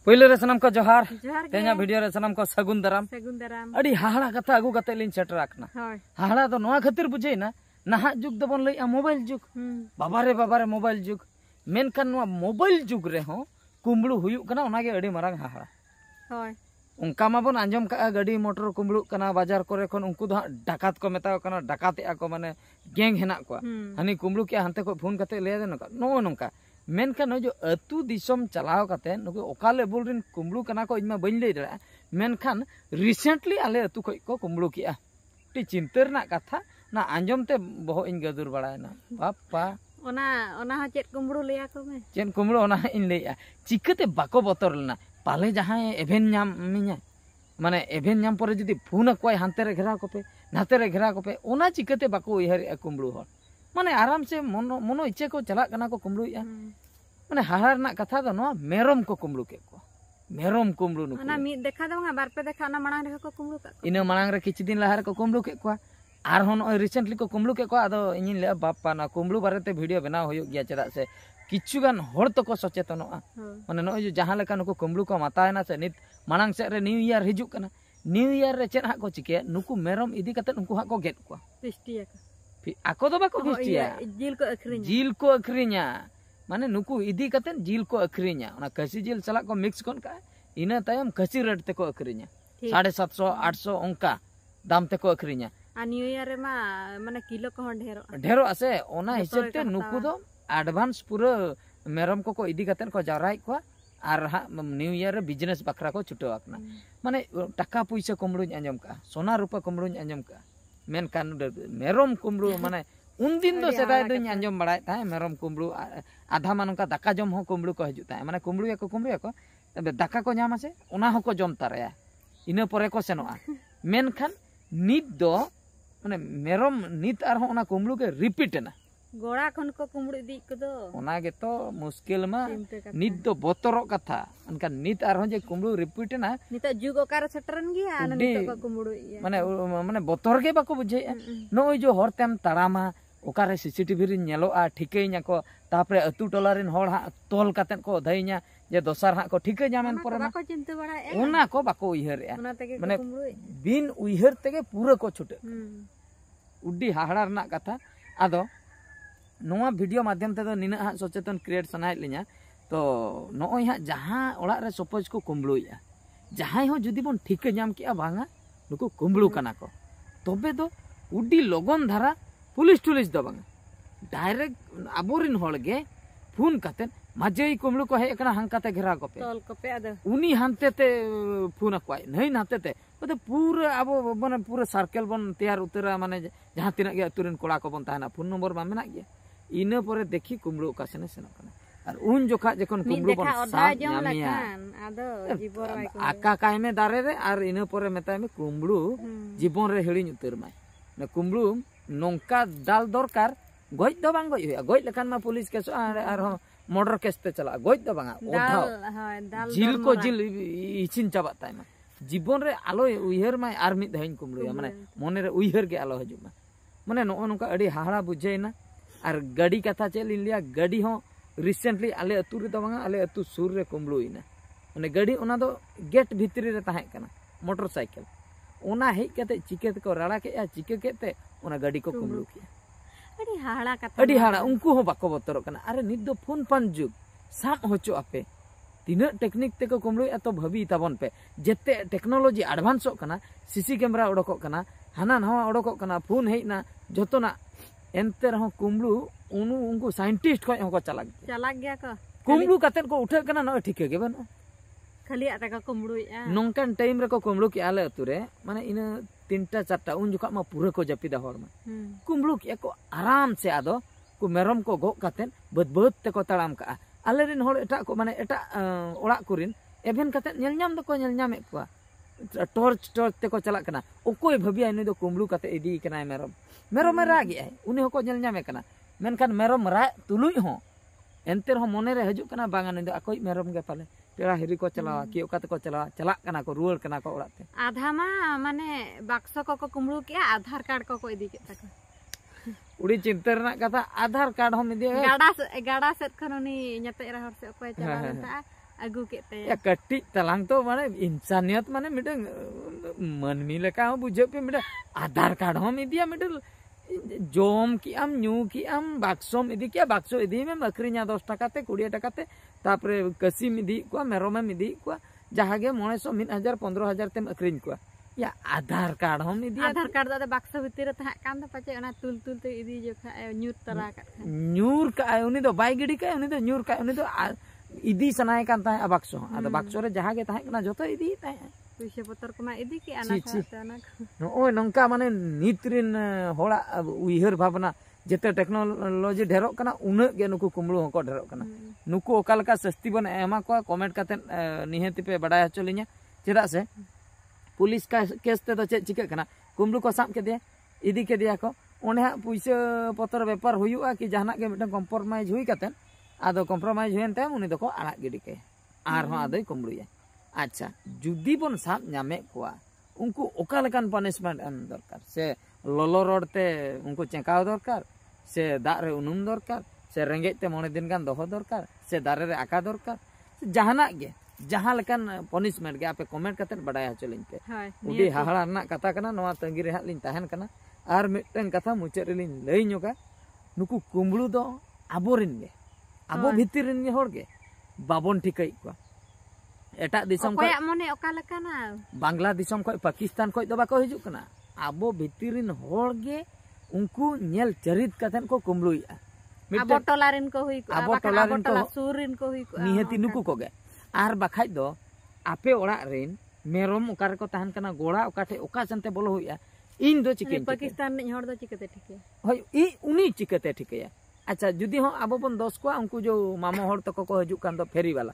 पहले रे सनम को जोहार तेना वीडियो रे सनम को सगुन दाराम अड़ी हाहड़ा कथा अगु कते लिन सेटराकना हाहड़ा तो नोआ खातिर बुझेना नहा जुग दबन लई मोबाइल जुग बाबारे मोबाइल जुग मेनखान नोआ मोबाइल जुग रे हो कुंबड़ू हुयुक कना ओनागे अड़ी मारांग हाहड़ा होय उनका माबन आंजम का गाड़ी मोटर कुंबड़ू कना बाजार करे खन उनको दो डाकात को मेता कना डाकाते को माने गैंग हेना को हनी कुंबड़ू के हानते को फोन कते ले दे नका नो नोंका मेनखान जो अतु दिसम चलाव कते नुको ओका लेवल रिन कुंबड़ू कना को इमा बइन लई दरा मेनखान रिसेंटली आले अतु खय को कुंबड़ू किया टी चिंतर ना कथा ना आंजम ते बहो इन गदुर बड़ायना बापा ओना चेत कुंबड़ू लेया को मे चेन कुंबड़ू ओना इन लेया चिकते बाको बतर लेना पाले जहां एभेन नाम मिया माने एभेन नाम पर जदी फोन कोय हानते रे घेरा कोपे नाते रे घेरा कोपे ओना चिकते बाको उहर कुंबड़ू हो माने आराम से मनो इच्छा को चला कना को कुंबड़ू या माने हाहार ना कथा दो नो मेरम को कुंबड़ू के को मेरम कुंबड़ू नु ओना मी देखा दो बार पे देखा ना मांग रे को कुंबड़ू का इना मांग रे किछि दिन लाहार को कुंबड़ू के को आर होन रिसेंटली को कुंबड़ू के को आदो इनि ले बापा ना कुंबड़ू बारेते वीडियो बनाव होयो गया चदा से किछु गान हर तो को सचेतनोआ माने नो जो जहां लेका नुको कुंबड़ू को मातायना से नित मांग से रे न्यू ईयर हिजुक कना न्यू ईयर रे चेन हा को चिके नुको मेरम इदी कते नुको हा को गेट को pistia ako do bako bistia jil ko akhrinya mane nuku idi katen jil ko akhrinya ona kasi jil salak ko mix kon ka ina tayam kasi rate te ko akhrinya 750 800 onka dam te ko akhrinya a new year ma mane kilo ko dhero ase ona hisab te nuku do advance pura merom ko idi katen ko jarai ko ar new year re business bakra ko chuto akna mane taka puisa komruñ anjom ka sona rupa komruñ anjom ka मेनखान मेरम कुंबड़ू माने उन दिन दो सेदाय दो आंजम बड़ाय ताय मेरम कुंबड़ू आधा मान का दाका जम हो कुंबड़ू को हजू ताय माने कुंबड़ू को तबे दाका को नाम से ओना हो को जम तारया इना परे को सेनोआ मेनखान नित दो माने मेरम नित आर हो ओना कुंबड़ू के रिपीट ना गोड़ा खन को कुंबड़ू दी को दो ओना गे तो मुश्किल मा नित दो बोतरो कथा अनका नित आर हो जे कुंबड़ू रिपीट ना नित जुग ओकार सेटरन गिया ना नित को कुंबड़ू माने माने बोतर के बाको बुझे नो जो हरतेम तारामा ओकारे सीसीटीवी रे नेलोआ ठिकै냐 को तापरे अतु टोला रिन होड़ हा तोल कातेन को धै냐 जे दोसर हा को ठिकै जामेन पर बाको चिंता बड़ा ओना को बाको उइहर माने बिन उइहर तेगे पूरा को छुटे उड्डी हाहड़ा रना कथा आदो नोआ वीडियो माध्यम ते निना हा सचेतन क्रिएट सनाय लिया तो नोय हा जहां ओड़ा रे सपोज को कुंबड़ूया जहां हो जुदी बन ठिक जाम किया भांगा नुको कुंबड़ू कना को तबे दो उडी लगन धारा पुलिस टुलिस दो बांगा डायरेक्ट आबोरिन होलगे फोन काते माजे कुंबड़ू को हे एकना हंकाते घेरा कोपे तोल कोपे आदो उनी हानते ते फोन अक्वाय नहीं नाते ते तो पूरा अब माने पूरा सर्कल बन तैयार उतरा माने जहां तिना गे अतुरिन कोड़ा को बन ताना फोन नंबर मा मेना गया इना परे देखी कुंबड़ू का सेने सेनो कना और उन जोखा जखन कुंबड़ू बन साथ नामिया आदो जीवन रे आका कायमे दारे रे और इना परे मेताय में कुंबड़ू जीवन रे हेळिñ उतर माय ने कुंबड़ू नोंका दाल दरकार गoj दो बांग गoj होया गoj लेखान मा पुलिस केस और मर्डर केस ते चला गoj दो बांगा ओढा जिल को जिल इचिन चाबा ताय मा जीवन रे आलो उइहर माय आर मिद धाइन कुंबड़ू माने मने रे उइहर के आलो हजु मा माने नो नोंका अडी हाहड़ा बुझेना और गाड़ी कथा चल लिया गाड़ी हो रिसेंटली आले अतु रे तो बांगा आले अतु सुर रे कुंबड़ूइना माने गाड़ी ओना दो गेट भितरी रे ताहे कना मोटरसाइकिल ओना हेज कते चिके को राड़ा के चिके केते ओना गाड़ी को कुंबड़ू किया अडी हाड़ा उनको हो बाको बतरो कना अरे नित दो फोन पान जुग साम होचो आपे तीना टेक्निक ते को कुंबड़ू तो भाबी ताबन पे जेते टेक्नोलॉजी एडवांस कना सीसी कैमरा उडको कना हाना नवा उडको कना फोन हेजना जतोना एनते रहो कुंबड़ू उनको साइंटिस्ट को चला गया को कुंबड़ू कातेन को उठे कना न ठीक के बन खाली आता का कुंबड़ू नोंकन टाइम रे को कुंबड़ू के आले अतुरे माने इन 3टा 4टा उन जुका मा पूरा को जपिदा होर मा कुंबड़ू के को आराम से आदो को मेरम को गो कातेन बद ते को तड़ाम का आले रिन होर एटा को माने एटा ओड़ा कुरिन एभेन कातेन नेल नाम दो को नेल नामे को टॉर्च ते को चला कना ओकोय भबिया इन दो कुंबड़ू काते इदी कना मेरम मेरम राग है उनी हो को नेल नामे कना मेनखान मेरम रा तुलुई हो एनते रहो मने रे हजू कना बांगा इन दो अकोय मेरम गे पाले पेड़ा हिरी को चलावा कि ओकाते को चला कना को रुअर कना को ओड़ाते आधा मा माने बाक्स को कुंबड़ू के आधार कार्ड को इदी के तक उड़ी चिंतर ना कथा आधार कार्ड हम इदी गाड़ा सेट खन उनी नेते रहर से ओकोय चला agu kete ya kati talang to mane insaniat mane midang manmi leka ho bujhe pe midang Aadhaar card hom idiya midang jom ki am nyu ki am baksom idi kia bakso idi me akrinya 10 taka te 20 taka te tapre kasim idi ko merom idi ko jahage 900 1000 15000 tem akrin ko ya Aadhaar card hom idi Aadhaar card da bakso bhitir tha kan da pache ona tul te idi jo kha nyur tara ka nyur ka uni do bai gidi ka uni do nyur ka uni do idi sanai kan ta bakso ado bakso re jahage ta kana joto idi ta puise potor ko ma idi ki ana kha ana oi nongka mane nitrin hola uihar bhavana jete technology dherok kana una ge nuku kumlu hoko dherok kana nuku okal ka sasti bon ema ko comment katen niheti pe badai hacholinya cheda se police का case ते चे चिका कना कुमड़ू को साब के दिया इदी के दिया को ओने पुइसा पत्र व्यापार हुआ कि जहाना के मिटन कम्प्रोमाइज हुई कते आदो कम्प्रोमाइज हुएन ते उनी दको आड़ा गिडी के आर हो आदो कुमड़ूया अच्छा जुदी बन साब नामे कोआ उनको ओका लकान पनिशमेंट एम दरकार से ललो रोडते उनको चेकाव दरकार से दाग रे उनुम दरकार से रेंगे ते 9 दिन गान दोहो दरकार से दारे रे आका दरकार जहाना गे जहाँ लेकिन पनिशमेंट के आपे कमेंट करते बड़ा चलिन पे उडी हाहड़ा ना कथा कना नवा तंगी रे हालिन ताहन कना आर मिटन कथा मुचे रिलिन लई नोका नुकु कुमड़ू दो आबोरिन गे आबो भितिरिन गे होड़ गे बाबन ठिकई को एटा दिसम को मने ओका लकाना बांग्ला दिसम को पाकिस्तान को दो बाको हिजु कना आबो भितिरिन होड़ गे उनको नेल चरित कथन को कुमड़ूया आबो टोलारिन को हुई को आबो टोलारिन को सुरिन को हुई को निहति नुकु को गे आर बाखाय दो आपे ओड़ा रेन मेरम ओकार को तहन कना गोड़ा ओकाठे ओका संते बोलो हुया इन दो चिकेन पाकिस्तान नि हर दो चिकते ठीक है होय ई उनी चिकते ठीक है अच्छा जुदी हो आबो बन 10 को उनको जो मामो हर तक को हजु कान दो फेरी वाला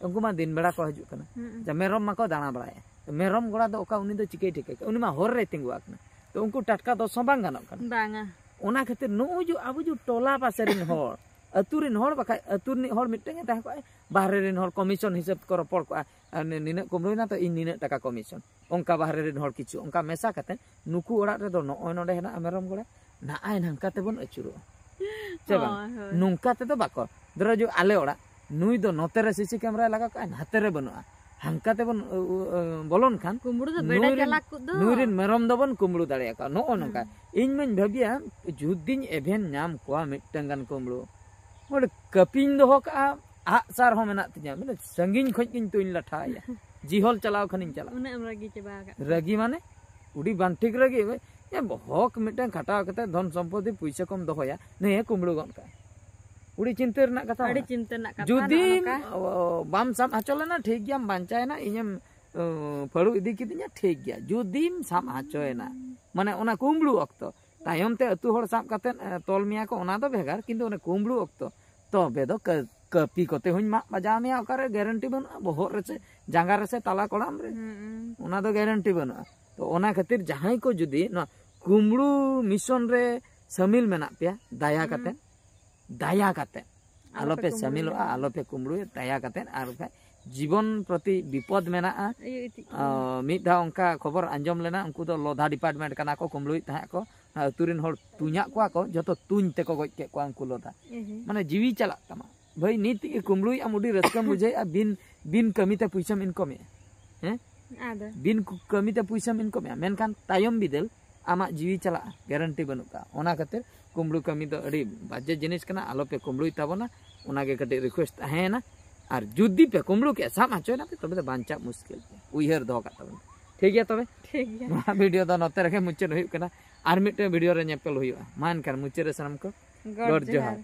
उनको मा दिन बेड़ा को हजु कना जा मेरम मा को दाना बड़ाया तो मेरम गोड़ा दो ओका उनी दो चिके ठीक है उनी मा हर रे तिंगु आकना तो उनको टटका दो संबांग गानो कना बांगा ओना खातिर नो जो आबो जो टोला पासेरिन हर अतुरिन हर बाका अतुरनि हर मिटeng ता को बाहरे रिन हर कमीशन हिसाब को रपड़ को निने कुमड़ुना तो इन निने टाका कमीशन ओंका बाहरे रिन हर किछु ओंका मेसा कते नुकु ओड़ा रे दो नय नडे हेना मेरम गोड़ा ना आय नंका ते बन अचुरो चेबा नुंका ते तो बाको दरो जो आले ओड़ा नुई दो नोते रे सीसी कैमरा लगा का हाते रे बनुआ हंका ते बन बोलन खान कुमड़ू दो बेडा चला को दो नुरिन मेरम दो बन कुमड़ू दाड़िया का नो नंका इन मन भाबिया जुदिन एभेन नाम कोआ मिटंगन कुमड़ू और कपिन दो का आ सार हो मेना तिया मतलब संगिन खोज किन तुइन लठाया जिहल चलाव खनिन चला उना रगी चबा रगी माने उडी बांटिक रगी ए हक मिटन खटाव कते धन संपत्ति पैसा कम दोया ने कुमड़ू गन का उडी चिंता रना कथा अड़ी चिंता ना कथा जुदी बाम साम आचोलेना ठीक गया बांचायना इñam फड़ू इदी किदिया ठीक गया जुदीम साम आचोयना माने ओना कुमड़ू अक्तो तायम ते अतु हर साब कते तोल मिया को ओना दो भेगार किंतु ओने कुमड़ू अक्तो तबे दो कपी कोते हुन मा बजा मिया ओकारे गारंटी बन बहर रे से जांगा रे से ताला कोड़ाम रे ओना दो गारंटी बन तो ओना खातिर जहां को जुदी न कुमड़ू मिशन रे शामिल मेना पे दाया कते आलो पे शामिल आलो पे कुमड़ू दाया कते आर जीवन प्रति विपद मेना मिद धा उनका खबर आंजम लेना उनको दो लोधा डिपार्टमेंट कना को कुमड़ू ता को तुरिन हर तुኛ को जतो तुñ ते को गज के को उनको लोधा माने जीवी चला तमा भाई नीति के कुमड़ू मुडी रस्कम बुझे बिन कमीते पुइसम इनकम हैं आदा बिन कमीते पुइसम इनकम मेनखान तायम बिदल आमा जीवी चला गारंटी बनुका ओना खातिर कुमड़ू कमी दो अड़ी बाजे जिनिस कना आलो पे कुमड़ू ताबोना ओना के कटे रिक्वेस्ट है ना और जुदी पे कुमड़ू के साम आचोना पे तबे बांचा मुश्किल उइहर दो का तबे ठीक है तबे ठीक है वीडियो द नते रखे मुचे हुई कना आर मिटे वीडियो रे नेपेल हुई मान कर मुचे रे सनम को गॉड जोहार।